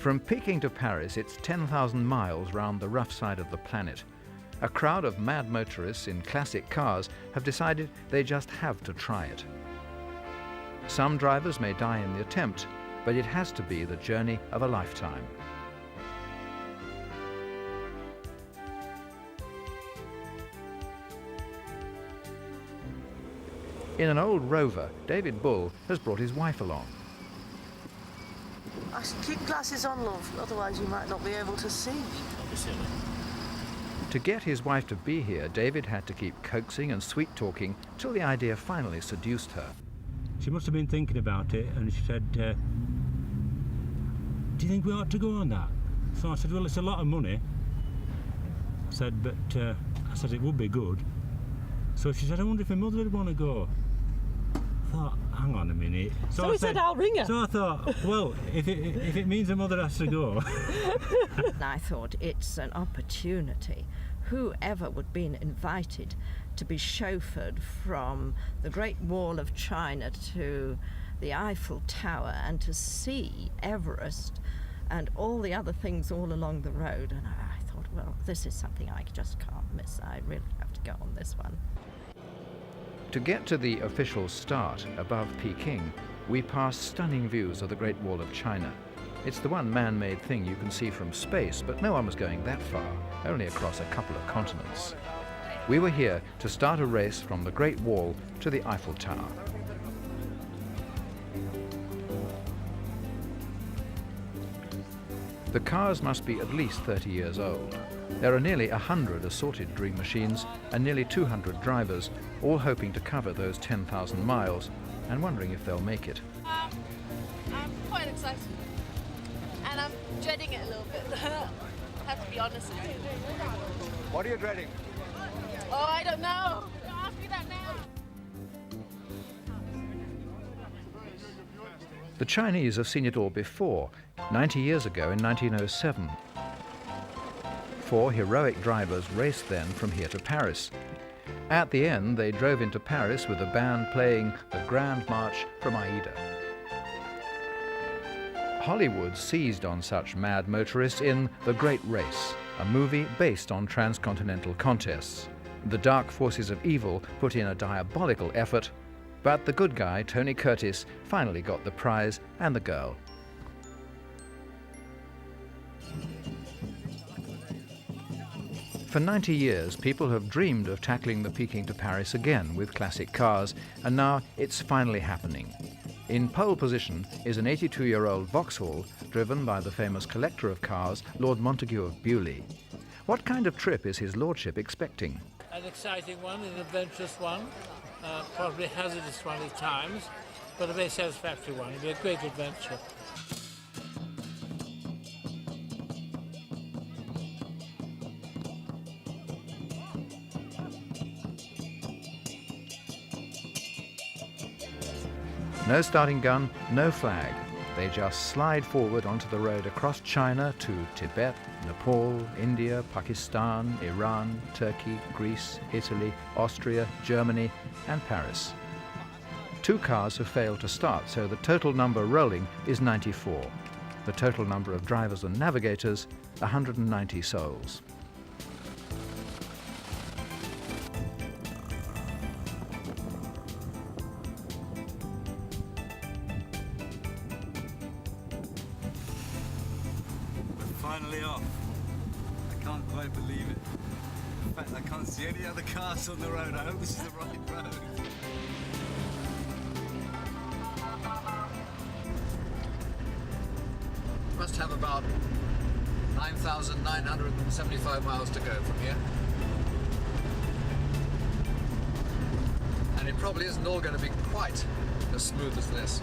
From Peking to Paris, it's 10,000 miles round the rough side of the planet. A crowd of mad motorists in classic cars have decided they just have to try it. Some drivers may die in the attempt, but it has to be the journey of a lifetime. In an old Rover, David Bull has brought his wife along. I should keep glasses on, love, otherwise you might not be able to see. To get his wife to be here, David had to keep coaxing and sweet-talking till the idea finally seduced her. She must have been thinking about it, and she said, do you think we ought to go on that? So I said, well, it's a lot of money. I said, but I said it would be good. So she said, I wonder if my mother would want to go. I thought, hang on a minute. So he said, I'll ring her. So I thought, well, if it means her mother has to go. I thought it's an opportunity. Whoever would be invited to be chauffeured from the Great Wall of China to the Eiffel Tower and to see Everest and all the other things all along the road. And I thought, well, this is something I just can't miss. I really have to go on this one. To get to the official start above Peking, we pass stunning views of the Great Wall of China. It's the one man-made thing you can see from space, but no one was going that far, only across a couple of continents. We were here to start a race from the Great Wall to the Eiffel Tower. The cars must be at least 30 years old. There are nearly 100 assorted dream machines and nearly 200 drivers, all hoping to cover those 10,000 miles and wondering if they'll make it. I'm quite excited, and I'm dreading it a little bit. I have to be honest with you. What are you dreading? Oh, I don't know. Don't ask me that now. The Chinese have seen it all before, 90 years ago in 1907. 4 heroic drivers raced then from here to Paris. At the end, they drove into Paris with the band playing the Grand March from Aida. Hollywood seized on such mad motorists in The Great Race, a movie based on transcontinental contests. The dark forces of evil put in a diabolical effort, but the good guy, Tony Curtis, finally got the prize and the girl. For 90 years, people have dreamed of tackling the Peking to Paris again with classic cars, and now it's finally happening. In pole position is an 82-year-old Vauxhall driven by the famous collector of cars, Lord Montague of Bewley. What kind of trip is his lordship expecting? An exciting one, an adventurous one, probably hazardous one at times, but a very satisfactory one. It'll be a great adventure. No starting gun, no flag. They just slide forward onto the road across China to Tibet, Nepal, India, Pakistan, Iran, Turkey, Greece, Italy, Austria, Germany, and Paris. 2 cars have failed to start, so the total number rolling is 94. The total number of drivers and navigators, 190 souls. Finally off. I can't quite believe it. In fact, I can't see any other cars on the road. I hope this is the right road. Must have about 9,975 miles to go from here. And it probably isn't all going to be quite as smooth as this.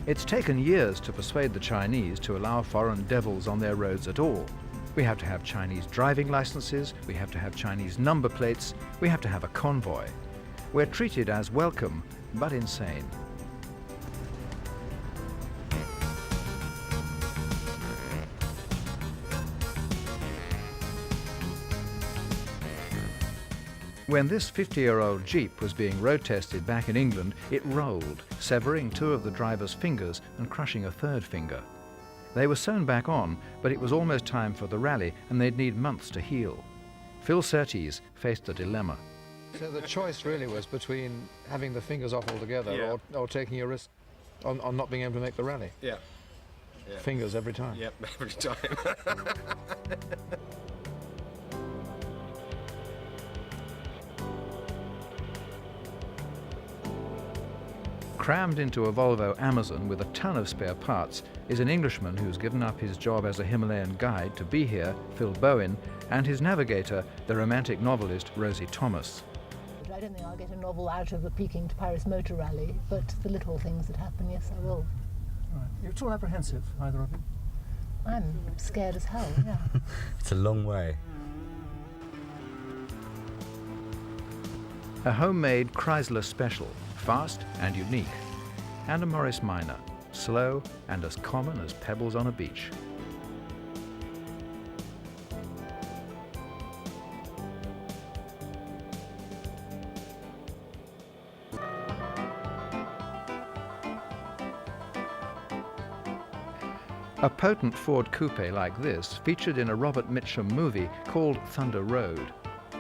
It's taken years to persuade the Chinese to allow foreign devils on their roads at all. We have to have Chinese driving licenses, we have to have Chinese number plates, we have to have a convoy. We're treated as welcome, but insane. When this 50-year-old Jeep was being road tested back in England, it rolled, severing 2 of the driver's fingers and crushing a 3rd finger. They were sewn back on, but it was almost time for the rally and they'd need months to heal. Phil Surtees faced a dilemma. So the choice really was between having the fingers off altogether or taking a risk on not being able to make the rally. Yeah. Fingers every time. Yep, every time. Crammed into a Volvo Amazon with a ton of spare parts is an Englishman who's given up his job as a Himalayan guide to be here, Phil Bowen, and his navigator, the romantic novelist Rosie Thomas. I don't think I'll get a novel out of the Peking to Paris motor rally, but the little things that happen, yes, I will. Right. You're at all apprehensive, either of you? I'm scared as hell, yeah. It's a long way. A homemade Chrysler Special, fast and unique, and a Morris Minor, slow and as common as pebbles on a beach. A potent Ford coupe like this featured in a Robert Mitchum movie called Thunder Road.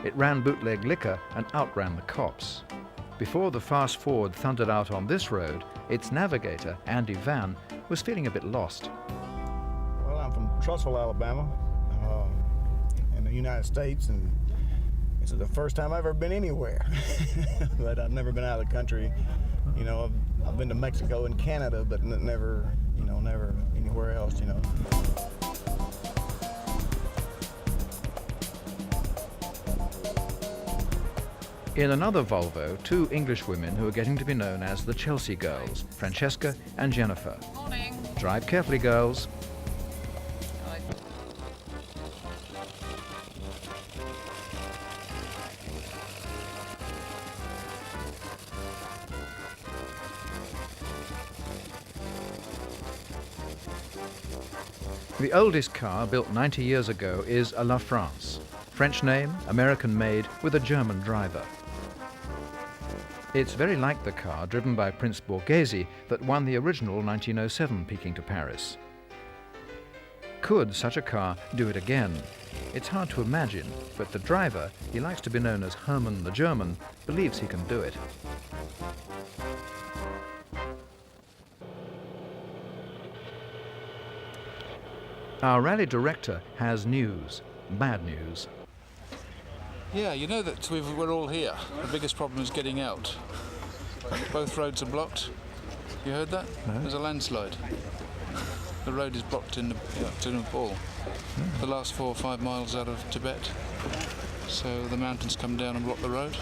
It ran bootleg liquor and outran the cops. Before the fast Ford thundered out on this road, its navigator, Andy Van, was feeling a bit lost. Well, I'm from Trussville, Alabama, in the United States, and this is the first time I've ever been anywhere. But I've never been out of the country. You know, I've been to Mexico and Canada, but never, never anywhere else, In another Volvo, 2 English women who are getting to be known as the Chelsea Girls, Francesca and Jennifer. Morning. Drive carefully, girls. The oldest car, built 90 years ago, is a La France. French name, American made, with a German driver. It's very like the car driven by Prince Borghese that won the original 1907 Peking to Paris. Could such a car do it again? It's hard to imagine, but the driver, he likes to be known as Herman the German, believes he can do it. Our rally director has news, bad news. Yeah, you know that we're all here. The biggest problem is getting out. Both roads are blocked. You heard that? No. There's a landslide. The road is blocked in Nepal. The last 4 or 5 miles out of Tibet. So the mountains come down and block the road.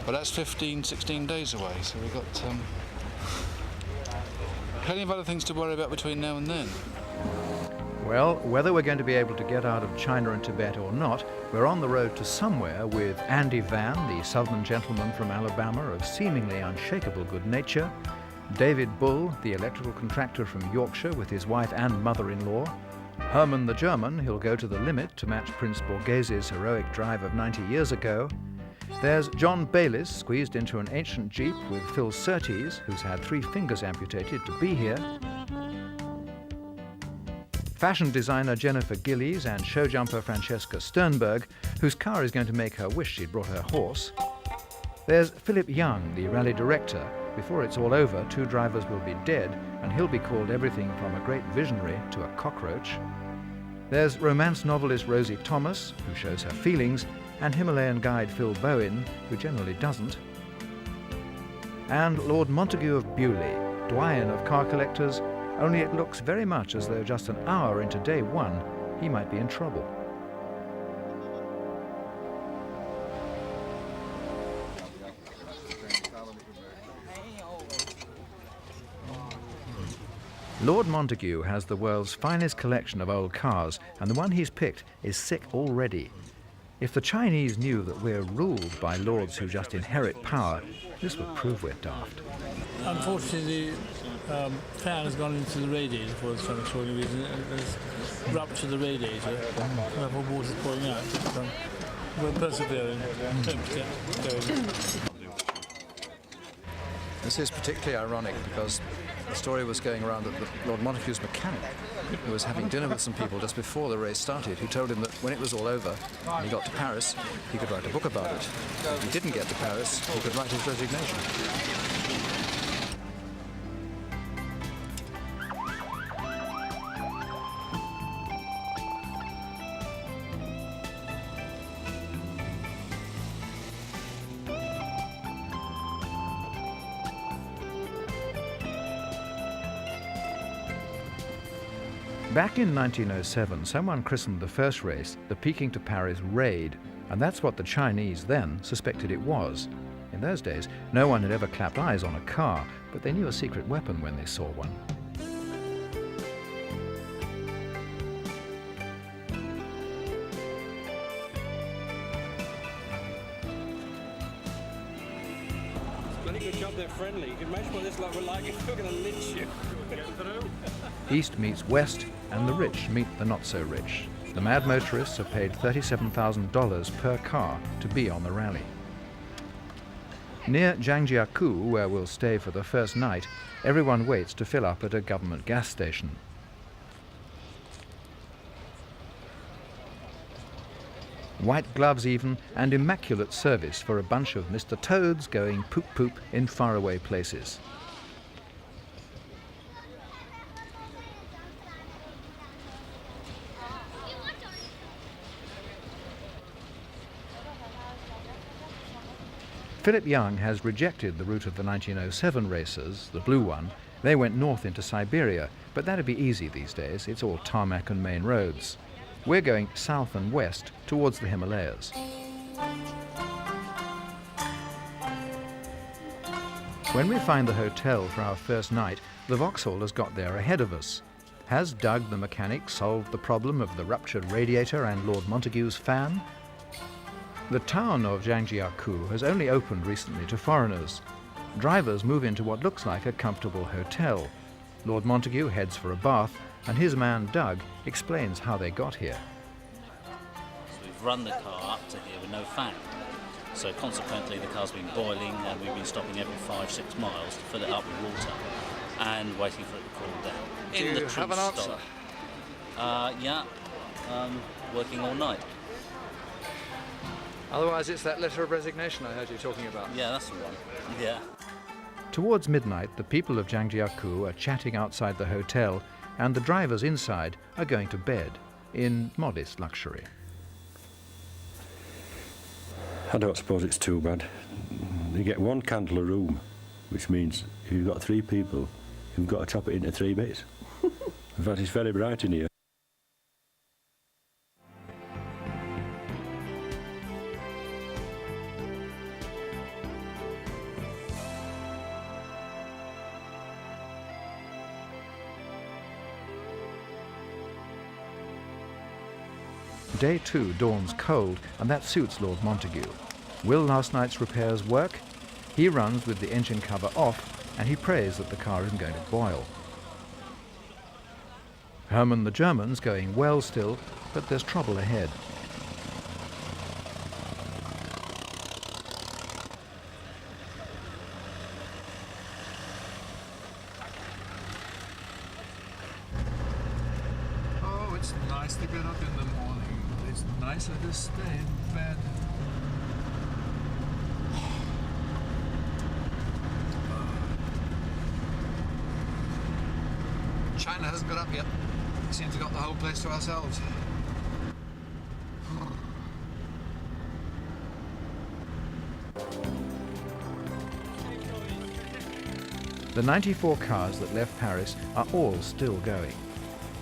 But that's 15, 16 days away, so we've got plenty of other things to worry about between now and then. Well, whether we're going to be able to get out of China and Tibet or not, we're on the road to somewhere with Andy Van, the southern gentleman from Alabama of seemingly unshakable good nature, David Bull, the electrical contractor from Yorkshire with his wife and mother-in-law, Herman the German, who'll go to the limit to match Prince Borghese's heroic drive of 90 years ago. There's John Bayliss, squeezed into an ancient Jeep with Phil Surtees, who's had 3 fingers amputated to be here. Fashion designer Jennifer Gillies and show jumper Francesca Sternberg, whose car is going to make her wish she'd brought her horse. There's Philip Young, the rally director. Before it's all over, 2 drivers will be dead, and he'll be called everything from a great visionary to a cockroach. There's romance novelist Rosie Thomas, who shows her feelings, and Himalayan guide Phil Bowen, who generally doesn't. And Lord Montague of Bewley, doyen of car collectors, only it looks very much as though just an hour into day 1, he might be in trouble. Lord Montague has the world's finest collection of old cars, and the one he's picked is sick already. If the Chinese knew that we're ruled by lords who just inherit power, this would prove we're daft. Unfortunately, the fan has gone into the radiator for some extraordinary reason. It has ruptured the radiator. Therefore, water's pouring out. We're persevering. This is particularly ironic because the story was going around that Lord Montagu's mechanic, who was having dinner with some people just before the race started, who told him that when it was all over and he got to Paris, he could write a book about it. If he didn't get to Paris, he could write his resignation. Back in 1907, someone christened the first race the Peking to Paris Raid, and that's what the Chinese then suspected it was. In those days, no one had ever clapped eyes on a car, but they knew a secret weapon when they saw one. Bloody good job they're friendly. You can imagine what this lot were like if they're going to lynch you. East meets West, and the rich meet the not-so-rich. The mad motorists are paid $37,000 per car to be on the rally. Near Zhangjiakou, where we'll stay for the first night, everyone waits to fill up at a government gas station. White gloves even, and immaculate service for a bunch of Mr. Toads going poop-poop in faraway places. Philip Young has rejected the route of the 1907 racers, the blue one. They went north into Siberia, but that'd be easy these days. It's all tarmac and main roads. We're going south and west towards the Himalayas. When we find the hotel for our first night, the Vauxhall has got there ahead of us. Has Doug the mechanic solved the problem of the ruptured radiator and Lord Montagu's fan? The town of Zhangjiakou has only opened recently to foreigners. Drivers move into what looks like a comfortable hotel. Lord Montagu heads for a bath, and his man Doug explains how they got here. So we've run the car up to here with no fan. So consequently the car's been boiling and we've been stopping every 5-6 miles to fill it up with water and waiting for it to cool down. Do you have an answer? Yeah, working all night. Otherwise it's that letter of resignation I heard you talking about. Yeah, that's the one. Yeah. Towards midnight, the people of Zhangjiakou are chatting outside the hotel, and the drivers inside are going to bed in modest luxury. I don't suppose it's too bad. You get one candle a room, which means if you've got 3 people, you've got to chop it into 3 bits. In fact, it's very bright in here. Day 2 dawns cold, and that suits Lord Montagu. Will last night's repairs work? He runs with the engine cover off, and he prays that the car isn't going to boil. Herman the German's going well still, but there's trouble ahead. Oh, it's nice to get up in the morning. It's nicer to stay in bed. China hasn't got up yet. We seem to have got the whole place to ourselves. The 94 cars that left Paris are all still going.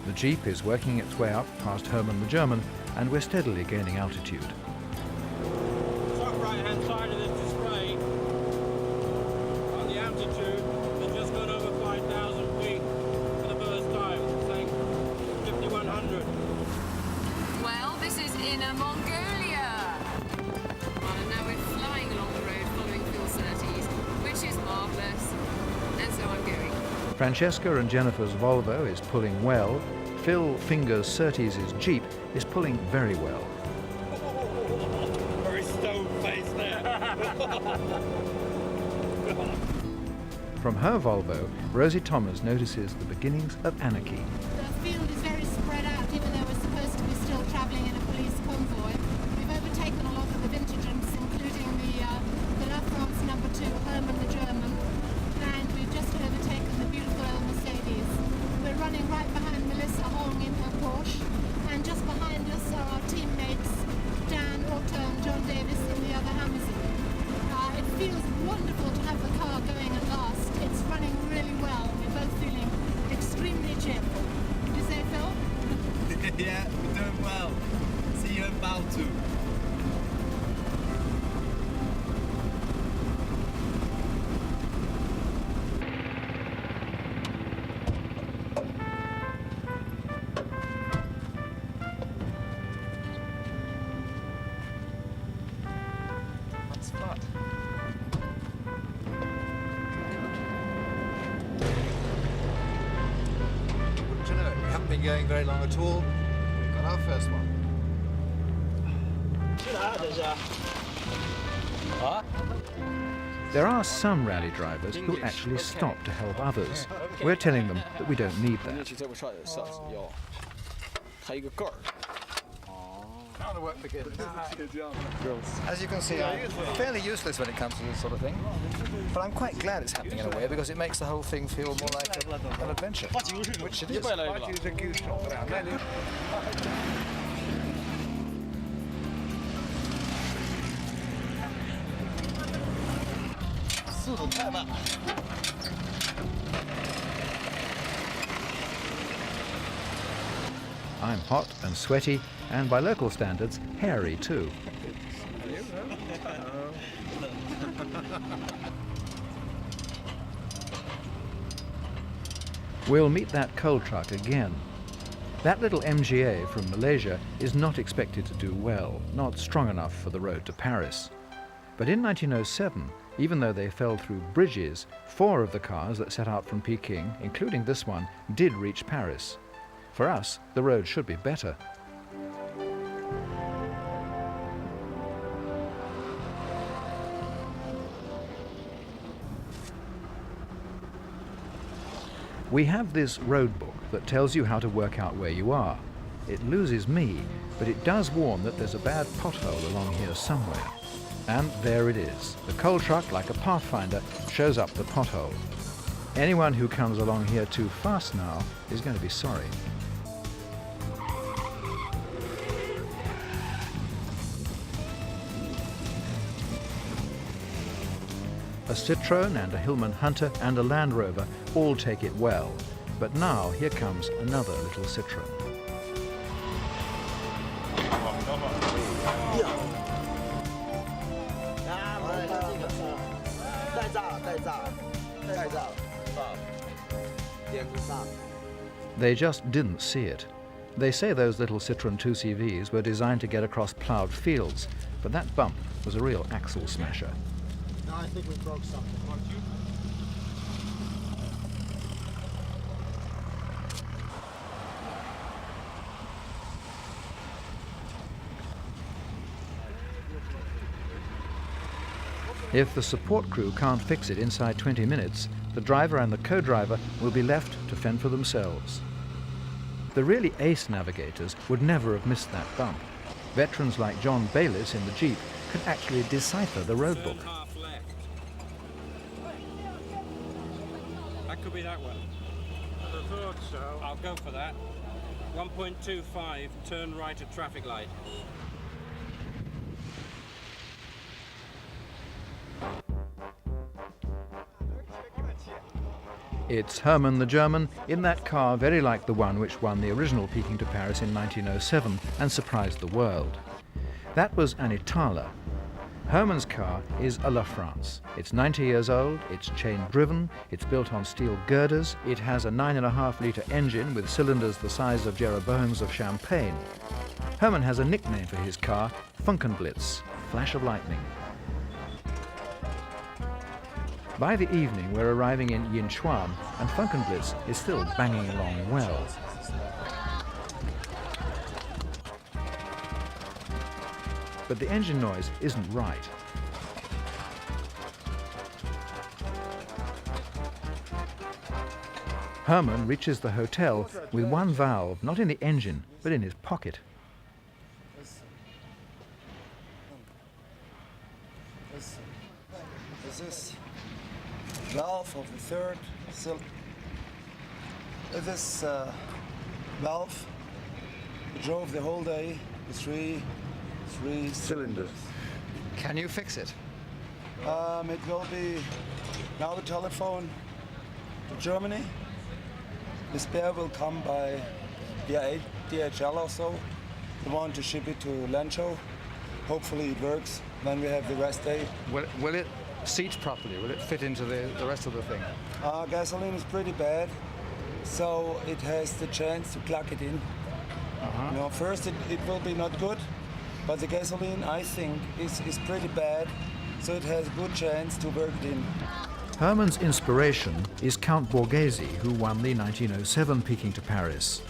The Jeep is working its way up past Herman the German, and we're steadily gaining altitude. Top right-hand side of this display, on the altitude, they've just gone over 5,000 feet for the first time, saying 5,100. Well, this is Inner Mongolia. Well, and now we're flying along the road following Phil Surtees, which is marvellous. And so I'm going. Francesca and Jennifer's Volvo is pulling well. Phil Fingers Surtees' Jeep is pulling very well. From her Volvo, Rosie Thomas notices the beginnings of anarchy. The field is very spread out, even though we're supposed to be still travelling in a police convoy. We've overtaken a lot of the vintages, including the La France number 2, Herman the German, and we've just overtaken the beautiful old Mercedes. We're running right behind Melissa Hong in her Porsche, and just behind us are our teammates Dan, Otto and John Davis in the other Amazon. It feels wonderful to have the car going at last. It's running really well. We're both feeling extremely cheerful. Would you say, Phil? Yeah, we're doing well. See you in Baltu. That's flat. Wouldn't you know it? We haven't been going very long at all. We've got our first one. There are some rally drivers who actually stop to help others. We're telling them that we don't need that. Now the work begins. As you can see, I'm fairly useless when it comes to this sort of thing. But I'm quite glad it's happening in a way because it makes the whole thing feel more like an adventure, which it is. I'm hot and sweaty, and by local standards, hairy too. We'll meet that coal truck again. That little MGA from Malaysia is not expected to do well, not strong enough for the road to Paris. But in 1907, even though they fell through bridges, 4 of the cars that set out from Peking, including this one, did reach Paris. For us, the road should be better. We have this road book that tells you how to work out where you are. It loses me, but it does warn that there's a bad pothole along here somewhere. And there it is. The coal truck, like a pathfinder, shows up the pothole. Anyone who comes along here too fast now is going to be sorry. A Citroën and a Hillman Hunter and a Land Rover all take it well. But now here comes another little Citroën. They just didn't see it. They say those little Citroën 2CVs were designed to get across ploughed fields, but that bump was a real axle smasher. No, I think we broke something. If the support crew can't fix it inside 20 minutes, the driver and the co-driver will be left to fend for themselves. The really ace navigators would never have missed that bump. Veterans like John Bayliss in the Jeep could actually decipher the road book. Half left. That could be that one. I thought so. I'll go for that. 1.25, turn right at traffic light. It's Herman the German in that car very like the one which won the original Peking to Paris in 1907 and surprised the world. That was an Itala. Herman's car is a La France. It's 90 years old, it's chain-driven, it's built on steel girders, it has a 9.5-litre engine with cylinders the size of Jeroboams of Champagne. Herman has a nickname for his car, Funkenblitz, flash of lightning. By the evening, we're arriving in Yinchuan, and Funkenblitz is still banging along well. But the engine noise isn't right. Herman reaches the hotel with one valve not in the engine, but in his pocket. This is valve of the third cylinder. This valve drove the whole day, the three cylinders. Can you fix it? It will be now the telephone to Germany. The spare will come by DHL or so. We want to ship it to Lanzhou. Hopefully it works. Then we have the rest day. Will it seat properly? Will it fit into the rest of the thing? Gasoline is pretty bad, so it has the chance to plug it in. You know, first it will be not good, but the gasoline, I think, is pretty bad, so it has a good chance to work it in. Herman's inspiration is Count Borghese, who won the 1907 Peking to Paris.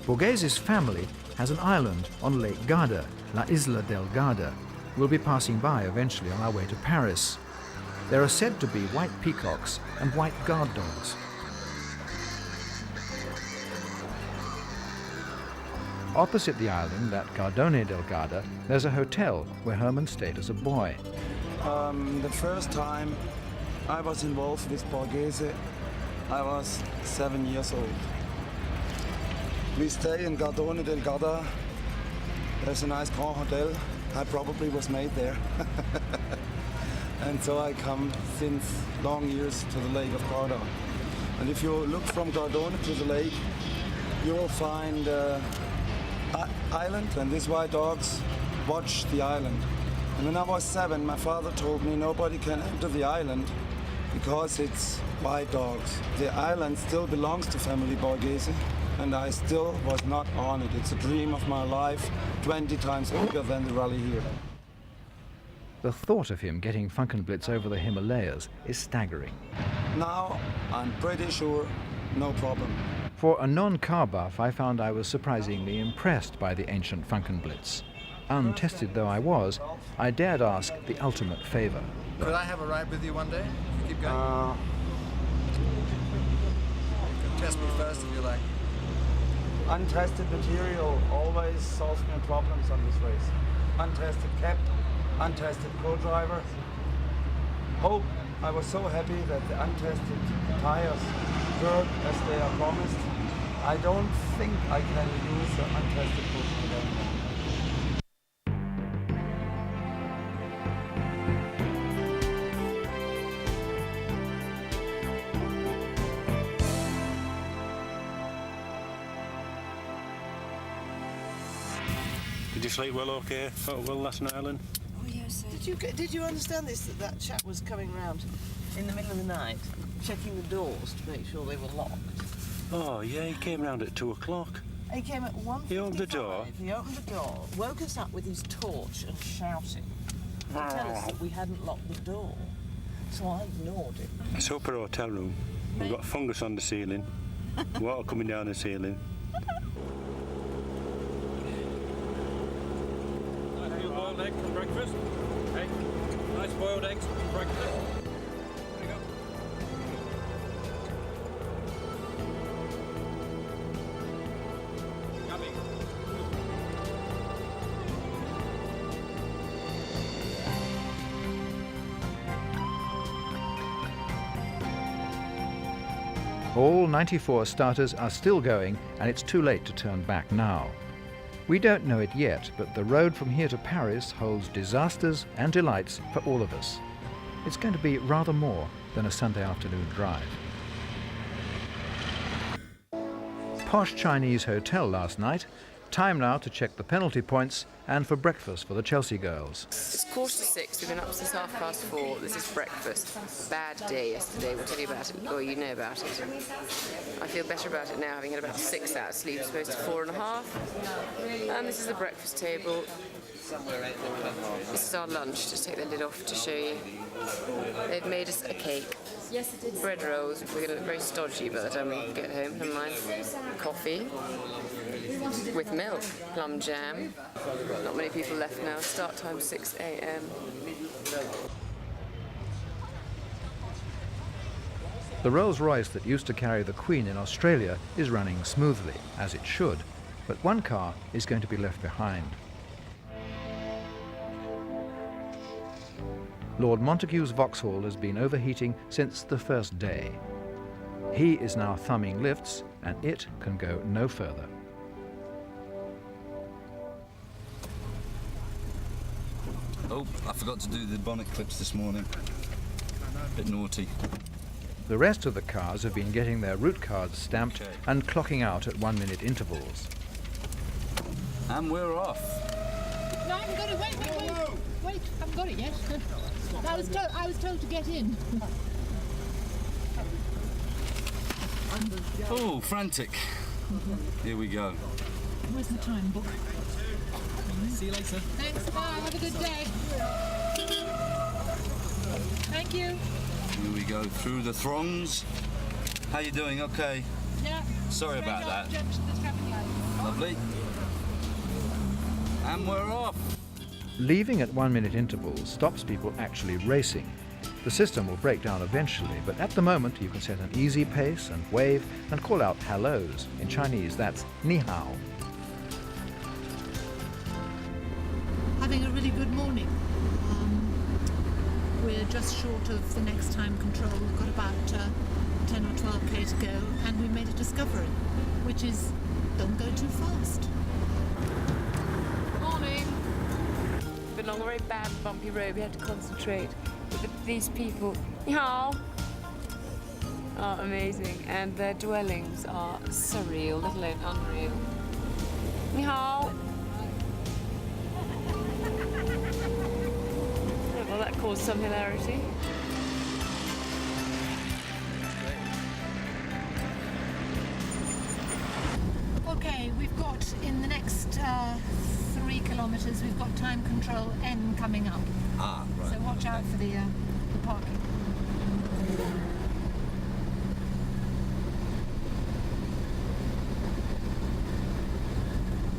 Borghese's family has an island on Lake Garda, La Isla del Garda. We'll be passing by eventually on our way to Paris. There are said to be white peacocks and white guard dogs. Opposite the island, at Gardone del Garda, there's a hotel where Herman stayed as a boy. The first time I was involved with Borghese, I was 7 years old. We stay in Gardone del Garda. There's a nice Grand Hotel. I probably was made there. And so I come since long years to the Lake of Garda. And if you look from Gardone to the lake, you will find island, and these white dogs watch the island. And when I was 7, my father told me nobody can enter the island because it's white dogs. The island still belongs to family Borghese, and I still was not on it. It's a dream of my life, 20 times bigger than the rally here. The thought of him getting Funkenblitz over the Himalayas is staggering. Now, I'm pretty sure, no problem. For a non-car buff, I found I was surprisingly impressed by the ancient Funkenblitz. Untested though I was, I dared ask the ultimate favour. Could I have a ride with you one day, if you keep going? Test me first, if you like. Untested material always solves me problems on this race. Untested cap, untested co-driver. Oh, I was so happy that the untested tires work as they are promised. I don't think I can use the untested co-driver. Did you sleep well okay? Felt well last night, Alan? Oh yes. Did you understand this, that chap was coming round in the middle of the night, checking the doors to make sure they were locked? Oh yeah, he came round at 2 o'clock. He came at 1:55. He opened the door? He opened the door, woke us up with his torch and shouting to tell us that we hadn't locked the door. So I ignored it. It's up our hotel room. We've got fungus on the ceiling, water coming down the ceiling. Boiled eggs for breakfast. Hey, nice boiled eggs for breakfast. There you go. Yummy. All 94 starters are still going, and it's too late to turn back now. We don't know it yet, but the road from here to Paris holds disasters and delights for all of us. It's going to be rather more than a Sunday afternoon drive. Posh Chinese hotel last night. Time now to check the penalty points and for breakfast for the Chelsea girls. It's 5:45. We've been up since 4:30. This is breakfast. Bad day yesterday. We'll tell you about it. Or you know about it. I feel better about it now, having had about 6 hours sleep, as opposed to 4.5. And this is the breakfast table. This is our lunch. Just take the lid off to show you. They've made us a cake. Yes, it is. Bread rolls. We're going to look very stodgy by the time we get home. Never mind. Coffee. With milk. Plum jam. Not many people left now. Start time 6 a.m. The Rolls-Royce that used to carry the Queen in Australia is running smoothly, as it should, but one car is going to be left behind. Lord Montagu's Vauxhall has been overheating since the first day. He is now thumbing lifts, and it can go no further. Oh, I forgot to do the bonnet clips this morning. Bit naughty. The rest of the cars have been getting their route cards stamped and clocking out at 1-minute intervals. And we're off. No, I haven't got it. Wait, I haven't got it yet. I was told to get in. Oh, frantic. Here we go. Where's the time book? See you later. Thanks, bye, have a good day. Thank you. Here we go through the throngs. How you doing? Okay. Yeah. Sorry about that. Lovely. And we're off. Leaving at 1-minute intervals stops people actually racing. The system will break down eventually, but at the moment you can set an easy pace and wave and call out hellos. In Chinese, that's ni hao. Having a really good morning. We're just short of the next time control. We've got about 10 or 12k to go, and we made a discovery, which is don't go too fast. Morning. Been along a very bad, bumpy road. We had to concentrate. But these people, are amazing, and their dwellings are surreal, let alone unreal. Well, that caused some hilarity. Okay, we've got in the next 3 kilometres, we've got time control N coming up. Ah, right. So watch out for the parking.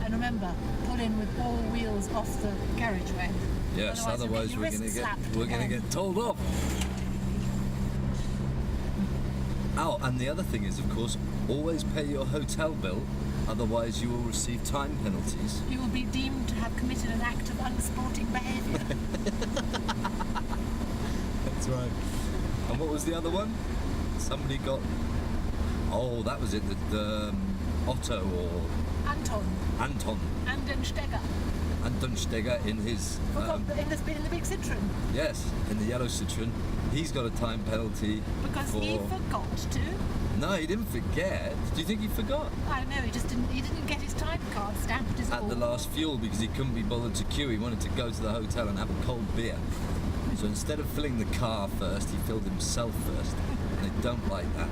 And remember, pull in with all wheels off the carriageway. Yes, otherwise we're gonna get told off. Oh, and the other thing is, of course, always pay your hotel bill, otherwise you will receive time penalties. You will be deemed to have committed an act of unsporting behaviour. That's right. And what was the other one? Somebody got... Oh, that was it, the Otto or... Anton. Andensteger. Anton Steger in his... in the big Citroen. Yes, in the yellow Citroen. He's got a time penalty Because he forgot to. No, he didn't forget. Do you think he forgot? I don't know, he didn't get his time card stamped as At the last fuel because he couldn't be bothered to queue. He wanted to go to the hotel and have a cold beer. So instead of filling the car first, he filled himself first. And they don't like that.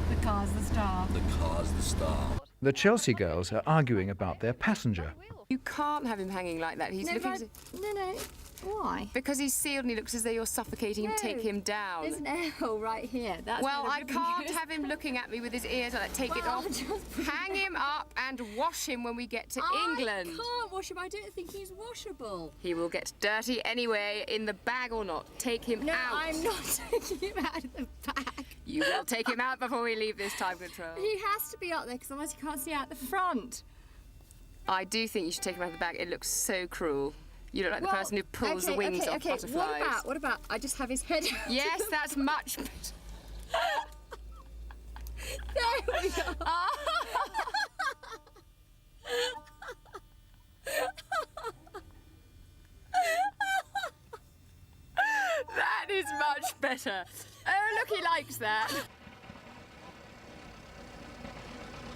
The car's the star. The car's the star. The Chelsea girls are arguing about their passenger. You can't have him hanging like that. He's looking... No. Why? Because he's sealed and he looks as though you're suffocating him. Take him down. There's an air hole right here. That's well, I can't have him looking at me with his ears like that. Take it off. Hang him up and wash him when we get to England. I can't wash him. I don't think he's washable. He will get dirty anyway, in the bag or not. Take him out. No, I'm not taking him out of the bag. You will take him out before we leave this time control. He has to be up there because otherwise you can't see out the front. I do think you should take him out of the bag. It looks so cruel. You look like the person who pulls the wings off butterflies. What about I just have his head out? Yes, that's much better. There we go. That is much better. Oh, look, he likes that.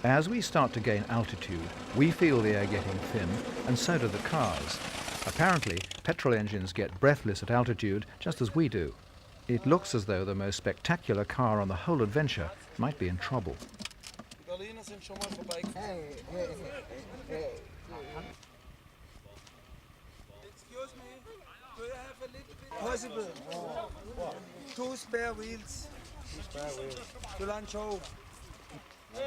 As we start to gain altitude, we feel the air getting thin, and so do the cars. Apparently, petrol engines get breathless at altitude, just as we do. It looks as though the most spectacular car on the whole adventure might be in trouble. Excuse me, do you have a little bit possible? 2 spare wheels. To lunch home.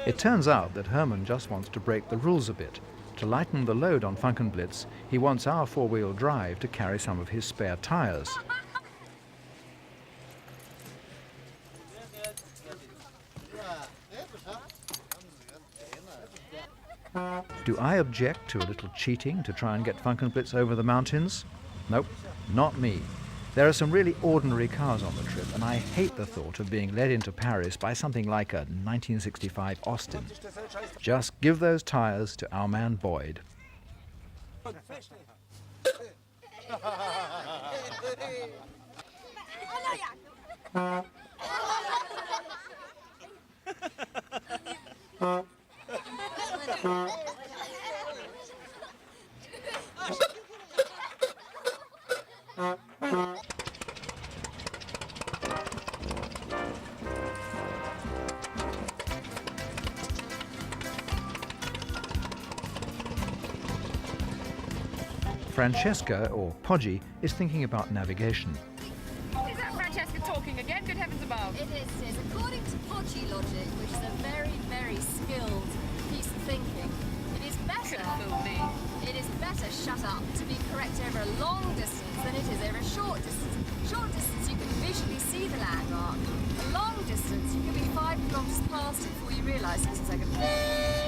It turns out that Herman just wants to break the rules a bit. To lighten the load on Funkenblitz, he wants our 4-wheel drive to carry some of his spare tyres. Do I object to a little cheating to try and get Funkenblitz over the mountains? Nope, not me. There are some really ordinary cars on the trip, and I hate the thought of being led into Paris by something like a 1965 Austin. Just give those tyres to our man Boyd. Francesca, or Podgy, is thinking about navigation. Is that Francesca talking again? Good heavens above. It is. According to Podgy logic, which is a very, very skilled piece of thinking, it is better. It is better, shut up, to be correct over a long distance than it is over a short distance. Short distance, you can visually see the landmark. A long distance, you can be 5 kilometres past it before you realise it's a second.